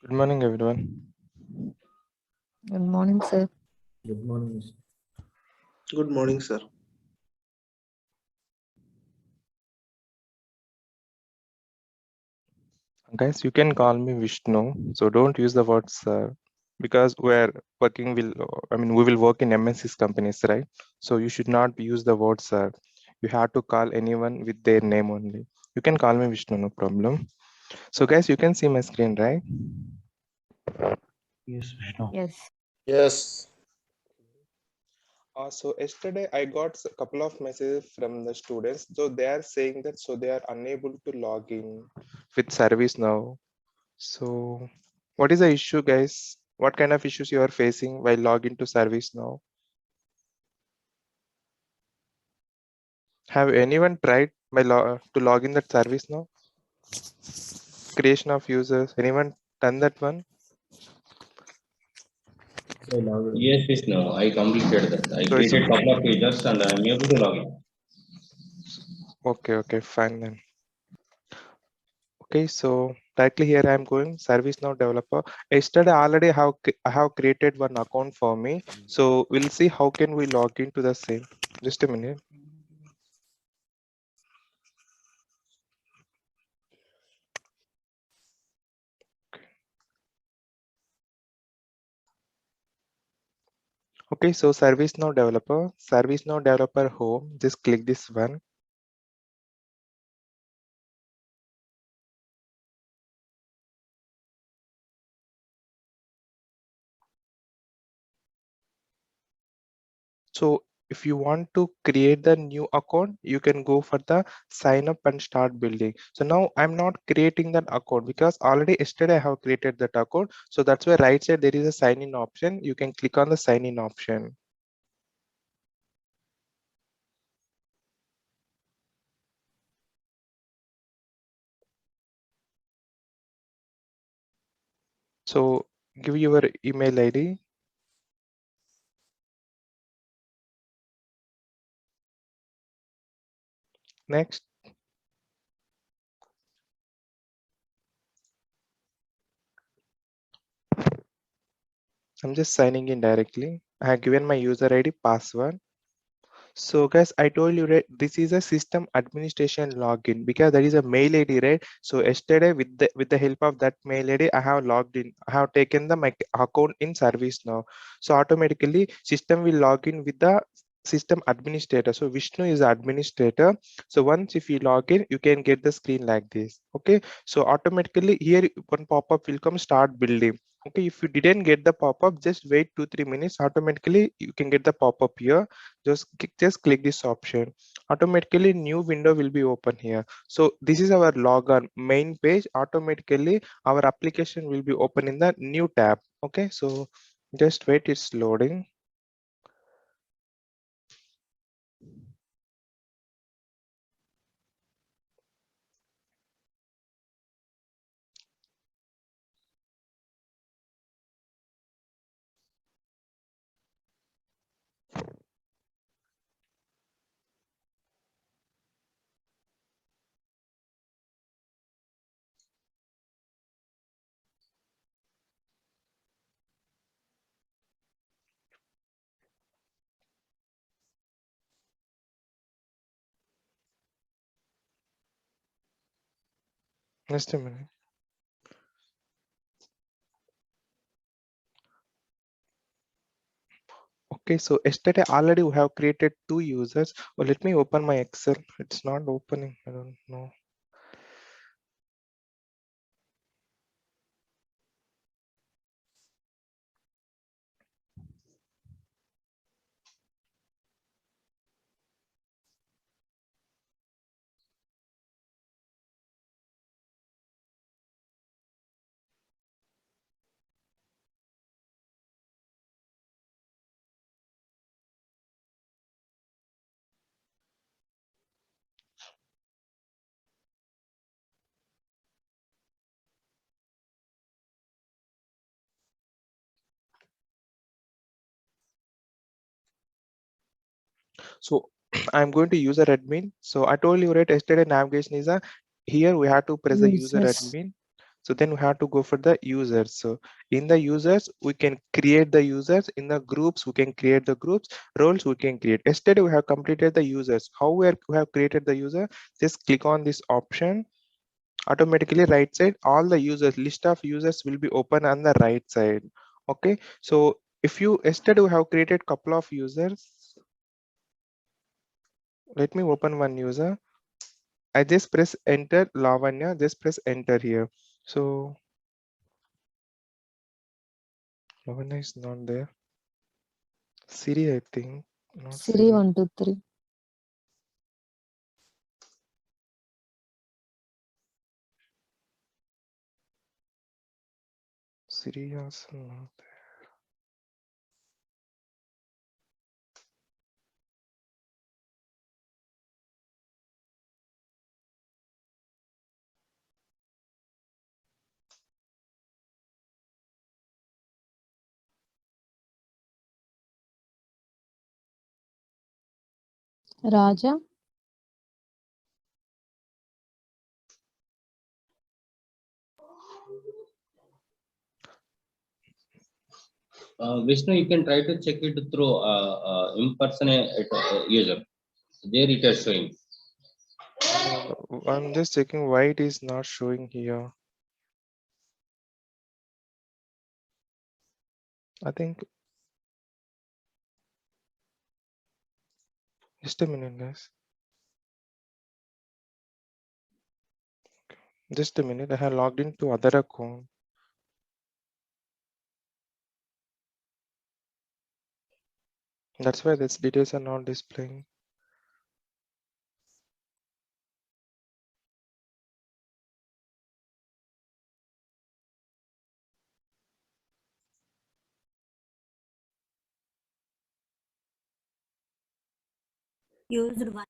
Good morning, everyone. Good morning, sir. Good morning. Good morning, sir. Guys, you can call me Vishnu, so don't use the word sir because we're working we will work in MNC's companies, right? So you should not use the word sir. You have to call anyone with their name only. You can call me Vishnu, no problem. So guys, you can see my screen, right? Yes, Vishnu. Yes. Yes. So yesterday I got a couple of messages from the students. So they are saying that they are unable to log in with service now. So what is the issue, guys? What kind of issues you are facing while log into service now? Have anyone tried to log in that service now? Creation of users. Anyone done that one? Yes, Vishnu, I completed that. I So it's created couple of pages and I am able to log in. okay, fine then. Okay, so directly here I am going ServiceNow developer. Yesterday already I have created one account for me. So we'll see how can we log into the same. Just a minute. Okay, so ServiceNow developer home. Just click this one. So if you want to create the new account, you can go for the sign up and start building. So now I'm not creating that account because already yesterday I have created that account. So that's why right side there is a sign in option. You can click on the sign in option. So give your email ID. Next. I'm just signing in directly. I have given my user ID password. So guys, I told you, right, this is a system administration login because there is a mail ID, right? So yesterday with the help of that mail ID, I have logged in. I have taken the my account in service now. So automatically system will log in with the system administrator. So Vishnu is the administrator. So once if you log in, you can get the screen like this. Okay. So automatically here one pop-up will come start building. Okay, if you didn't get the pop-up, just wait 2-3 minutes. Automatically you can get the pop-up here. Just click this option. Automatically new window will be open here. So this is our logon main page. Automatically our application will be open in the new tab. Okay, so just wait, it's loading. Just a minute. Okay, so yesterday already we have created 2 users. Oh, let me open my Excel. It's not opening. I don't know. So I'm going to user admin. So I told you right yesterday navigation is a here we have to press the Yes, user yes. admin. So then we have to go for the users. So in the users, we can create the users. In the groups, we can create the groups. Roles we can create. Yesterday we have completed the users. How we have created the user? Just click on this option. Automatically right side, all the users, list of users will be open on the right side. Okay, so if you yesterday we have created couple of users. Let me open one user. I just press enter. Lavanya, just press enter here. So Lavanya is not there. Siri, I think. Not Siri Siri. 1 2 3. Siri also not there. Raja. Vishnu, you can try to check it through impersonate user. There it is showing. I'm just checking why it is not showing here. I think just a minute, guys. Just a minute. I have logged into other account. That's why these details are not displaying. Used one.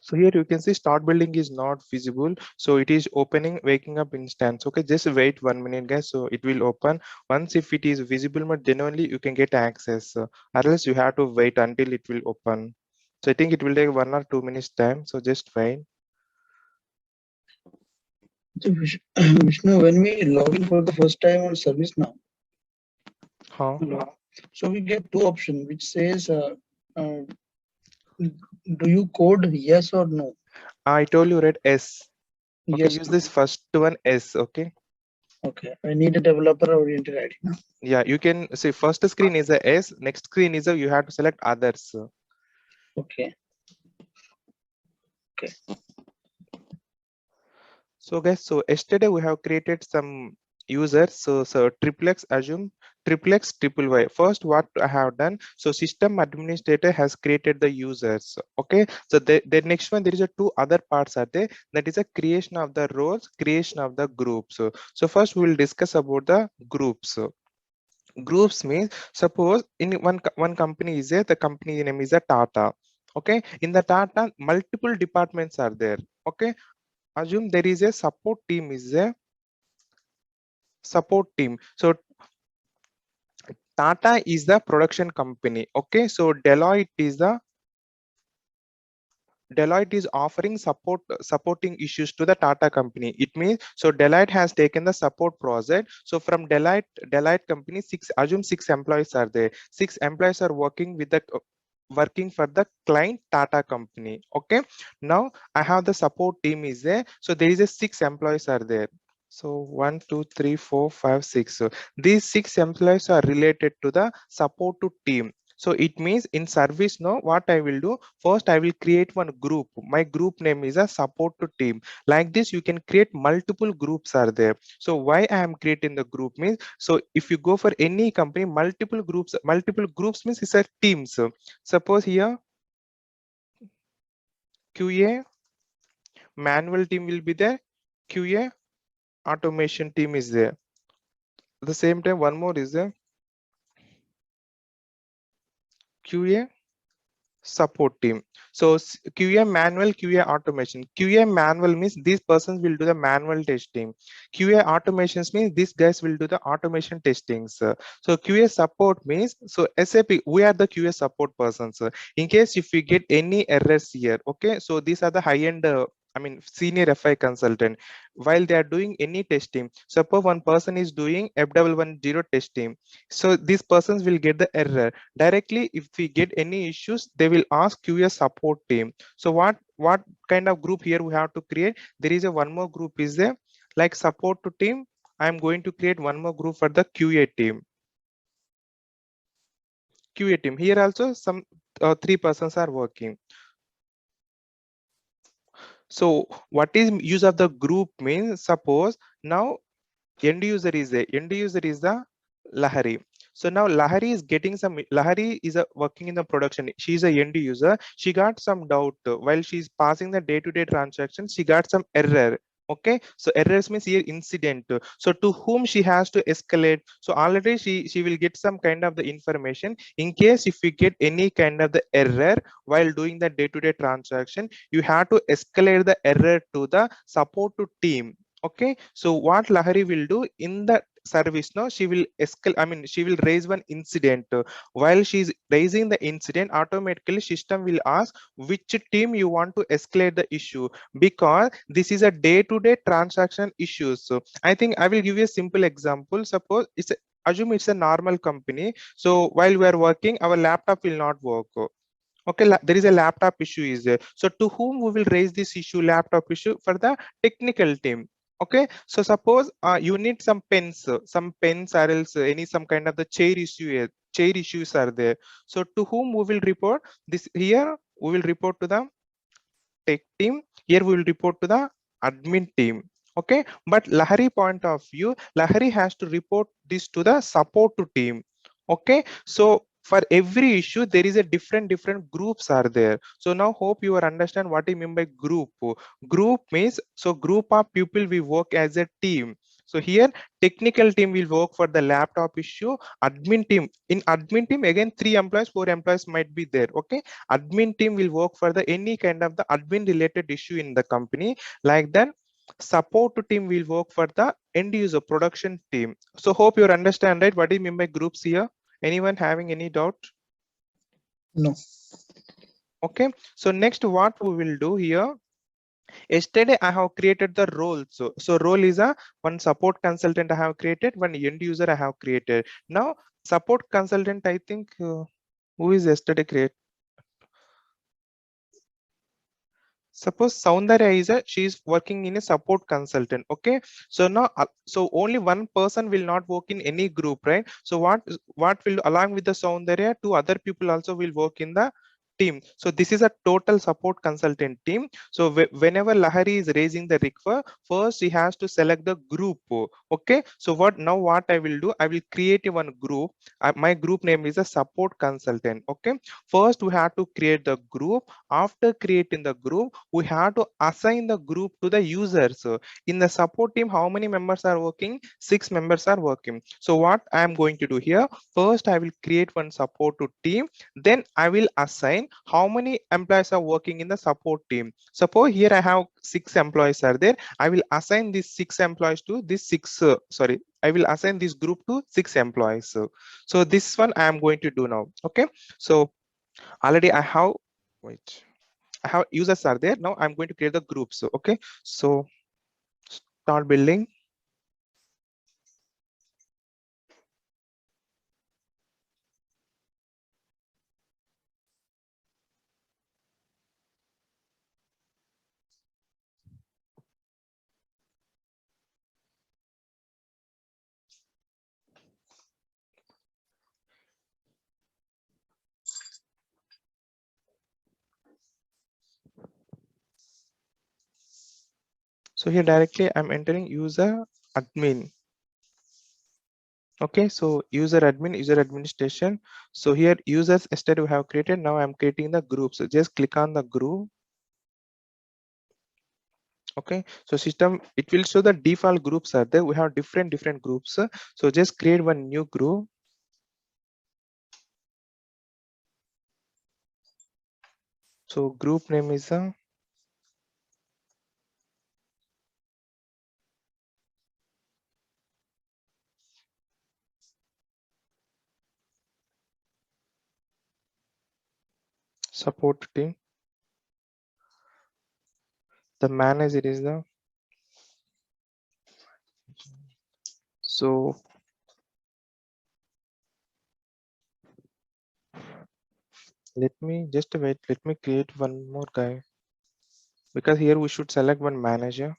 So here you can see start building is not visible. So it is opening waking up instance. Okay, just wait 1 minute, guys. So it will open. Once if it is visible mode, then only you can get access. Or else you have to wait until it will open. So I think it will take 1 or 2 minutes time. So just wait. So Vishnu, when we log in for the first time on ServiceNow, Huh? so we get two options which says, do you code yes or no? I told you read S. Okay, Yes. use this first one S. Okay. Okay, I need a developer oriented ID now. Yeah, you can see first screen is a S. Next screen is a you have to select others. Okay. So guys, so yesterday we have created some users. So triplex assume triplex triple Y. First, what I have done, so system administrator has created the users. Okay, so the next one there is a two other parts are there. That is a creation of the roles, creation of the groups. So first we will discuss about the groups. Groups means suppose in one company is there, the company name is a Tata. Okay, in the Tata multiple departments are there. Okay, assume there is a support team is a support team. So Tata is the production company. Okay, so Deloitte is offering supporting issues to the Tata company. It means so Deloitte has taken the support project. So from Deloitte company, assume 6 employees are there. 6 employees are working with the working for the client Tata company. Okay, now I have the support team is there. So there is a 6 employees are there. So 1, 2, 3, 4, 5, 6. So these 6 employees are related to the support to team. So it means in service now, what I will do, first I will create one group. My group name is a support to team. Like this, you can create multiple groups are there. So why I am creating the group means, so if you go for any company, multiple groups means it's a teams. Suppose here QA manual team will be there, QA automation team is there. At the same time, one more is there, QA support team. So QA manual, QA automation. QA manual means these persons will do the manual testing. QA automations means these guys will do the automation testings. So QA support means, so SAP, we are the QA support persons. In case if we get any errors here, okay, so these are the high-end senior FI consultant. While they are doing any testing, suppose one person is doing F110 testing, so these persons will get the error directly. If we get any issues, they will ask QA support team. So what kind of group here we have to create? There is a one more group is there, like support to team. I am going to create one more group for the QA team. QA team here also some 3 persons are working. So what is use of the group means, suppose now end user is the Lahari. So now Lahari is getting some, Lahari is working in the production. She is a end user. She got some doubt while she's passing the day-to-day transaction. She got some error. Okay, so errors means here incident. So to whom she has to escalate? So already she will get some kind of the information. In case if we get any kind of the error while doing the day-to-day transaction, you have to escalate the error to the support to team. Okay, so what Lahari will do in the service now, she will escalate, she will raise one incident. While she's raising the incident, automatically system will ask which team you want to escalate the issue, because this is a day-to-day transaction issue. So I think I will give you a simple example. Suppose assume it's a normal company. So while we are working, our laptop will not work. Okay, there is a laptop issue is there. So to whom we will raise this issue, laptop issue? For the technical team. Okay, so suppose you need some pens or else any some kind of the chair issues are there. So to whom we will report this? Here we will report to the tech team. Here we will report to the admin team. Okay, but Lahari point of view, Lahari has to report this to the support to team. Okay, so for every issue there is a different groups are there. So now hope you are understand what I mean by group. Group means, so group of people we work as a team. So here technical team will work for the laptop issue. Admin team, in admin team again 3 employees 4 employees might be there. Okay, admin team will work for the any kind of the admin related issue in the company. Like that, support team will work for the end user production team. So hope you understand, right, what do you mean by groups here? Anyone having any doubt? No. Okay, so next what we will do here, yesterday I have created the roles. So role is a one support consultant I have created, one end user I have created. Now support consultant, I think who is yesterday create? Suppose Soundarya is she is working in a support consultant. Okay, so now so only one person will not work in any group, right? So what will, along with the Soundarya, 2 other people also will work in the team. So this is a total support consultant team. So whenever Lahari is raising the request, first he has to select the group. Okay, so what I will do, I will create one group. My group name is a support consultant. Okay, first we have to create the group. After creating the group, we have to assign the group to the users. So in the support team, how many members are working? 6 members are working. So what I am going to do here, first I will create one support to team, then I will assign how many employees are working in the support team. Suppose here I have 6 employees are there. I will assign these 6 employees to this 6 I will assign this group to 6 employees. So this one I am going to do now. Okay, so already I have, wait, I have users are there. Now I'm going to create the groups. Okay, so start building. So here directly I'm entering user admin. Okay, so user admin, user administration. So here users yesterday we have created. Now I'm creating the group. So just click on the group. Okay, so system, it will show the default groups are there. We have different groups. So just create one new group. So group name is support team. The manager is the, so let me just wait, let me create one more guy, because here we should select one manager.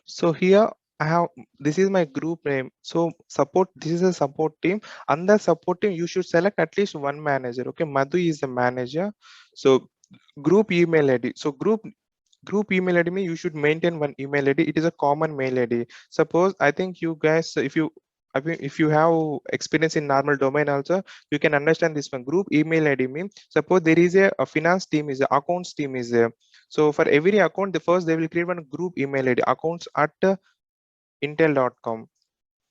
So here I have, this is my group name. So support, this is a support team. Under support team, you should select at least one manager. Okay, Madhu is the manager. So group email ID. So group email ID means you should maintain one email ID. It is a common mail ID. Suppose, I think you guys, if you, I mean, if you have experience in normal domain also, you can understand this one. Group email ID means, suppose there is a finance team, is a accounts team is there. So for every account, the first they will create one group email ID, accounts at intel.com.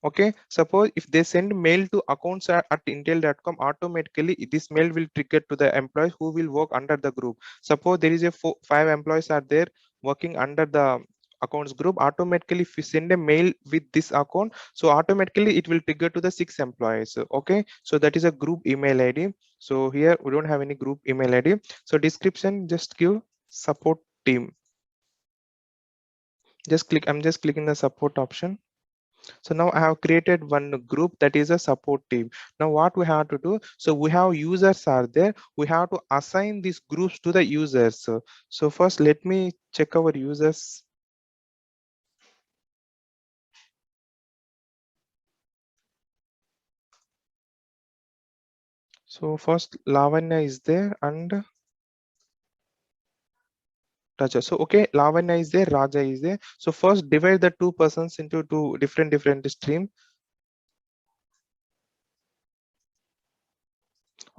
Okay, suppose if they send mail to accounts at intel.com, automatically this mail will trigger to the employees who will work under the group. Suppose there is a 5 employees are there working under the accounts group, automatically if you send a mail with this account, so automatically it will trigger to the 6 employees. Okay, so that is a group email ID. So here we don't have any group email ID. So description, just give support team. Just click, I'm just clicking the support option. So now I have created one group, that is a support team. Now what we have to do, so we have users are there, we have to assign these groups to the users. So first let me check our users. So first Lavanya is there and Raja. So okay, Lavanya is there, Raja is there. So first divide the two persons into two different stream.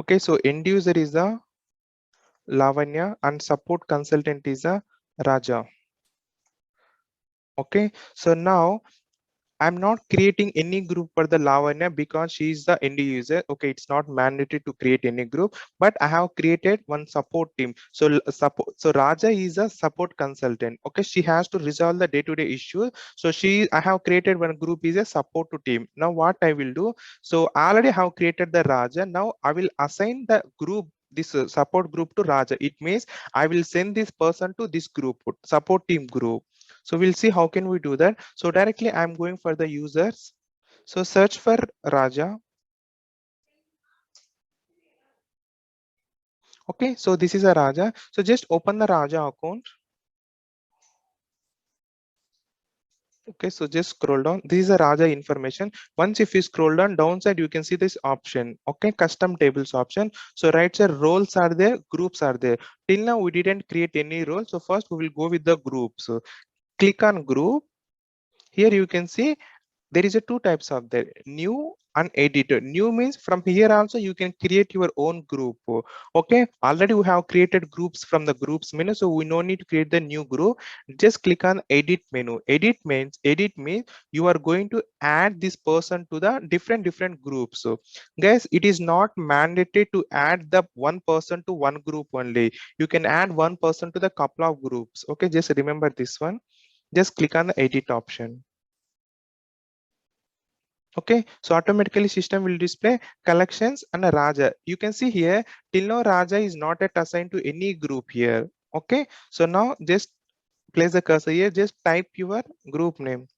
Okay, so end user is a Lavanya and support consultant is a Raja. Okay, so now I'm not creating any group for the Lavanya because she is the end user. Okay, it's not mandatory to create any group, but I have created one support team. So so Raja is a support consultant. Okay, she has to resolve the day-to-day issue. So I have created one group is a support to team. Now what I will do? So I already have created the Raja. Now I will assign the group, this support group to Raja. It means I will send this person to this group, support team group. So we'll see how can we do that. So directly I'm going for the users. So search for Raja. Okay, so this is a Raja. So just open the Raja account. Okay, so just scroll down. This is a Raja information. Once if you scroll down, downside you can see this option. Okay, custom tables option. So right side roles are there, groups are there. Till now we didn't create any role. So first we will go with the groups. So click on group. Here you can see there is a two types of there, new and editor. New means from here also you can create your own group. Okay, already we have created groups from the groups menu, so we no need to create the new group. Just click on edit menu. Edit means you are going to add this person to the different groups. So guys, it is not mandatory to add the one person to one group only. You can add one person to the couple of groups. Okay, just remember this one. Just click on the edit option. Okay, so automatically system will display collections and a Raja. You can see here till now Raja is not yet assigned to any group here. Okay, so now just place the cursor here, just type your group name,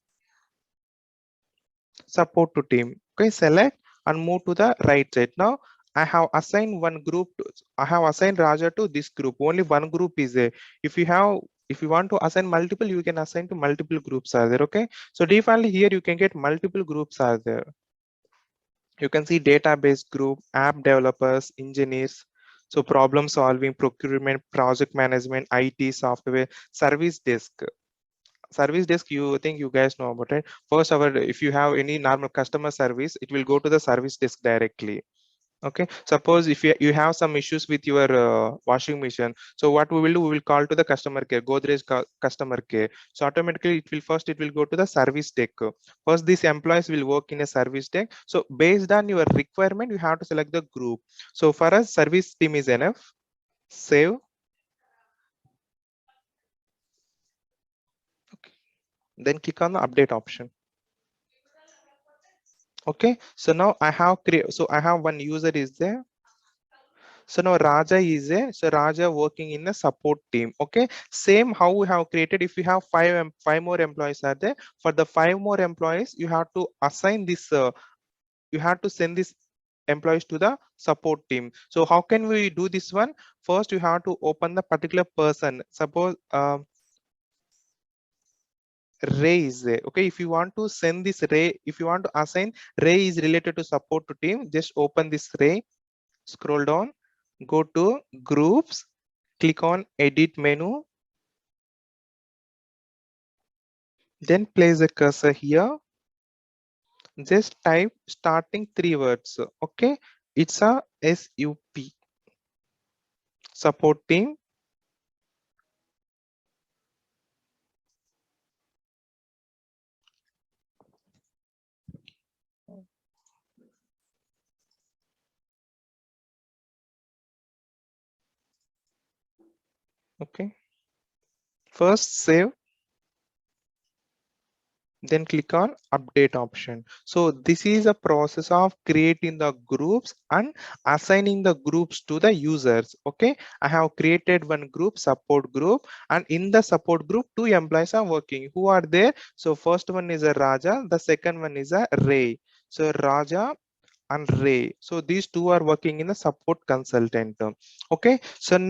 support to team. Okay, select and move to the right side. Now I have assigned one group I have assigned Raja to this group. Only one group is there. If you want to assign multiple, you can assign to multiple groups are there. Okay, so defaultly here you can get multiple groups are there. You can see database group, app developers, engineers. So problem solving, procurement, project management, IT, software, service desk. Service desk, you think you guys know about it. First, if you have any normal customer service, it will go to the service desk directly. Okay, suppose if you have some issues with your washing machine, so what we will do, we will call to the customer care, Godrej customer care. So automatically it will go to the service desk. First these employees will work in a service desk. So based on your requirement you have to select the group. So for us service team is enough. Save. Okay, then click on the update option. Okay, so now I have one user is there. So now Raja is so Raja working in a support team. Okay, same how we have created. If you have five more employees are there, for the 5 more employees you have to assign this. You have to send this employees to the support team. So how can we do this one? First you have to open the particular person. Suppose Ray is there. Okay, if you want to send this Ray, if you want to assign Ray is related to support to team, just open this Ray, scroll down, go to groups, click on edit menu, then place the cursor here, just type starting 3 words. Okay, it's a SUP, support team. Okay, first save, then click on update option. So this is a process of creating the groups and assigning the groups to the users. Okay, I have created one group, support group, and in the support group 2 employees are working. Who are there? So first one is a Raja, the second one is a Ray. So Raja and Ray, so these two are working in a support consultant. Okay, so now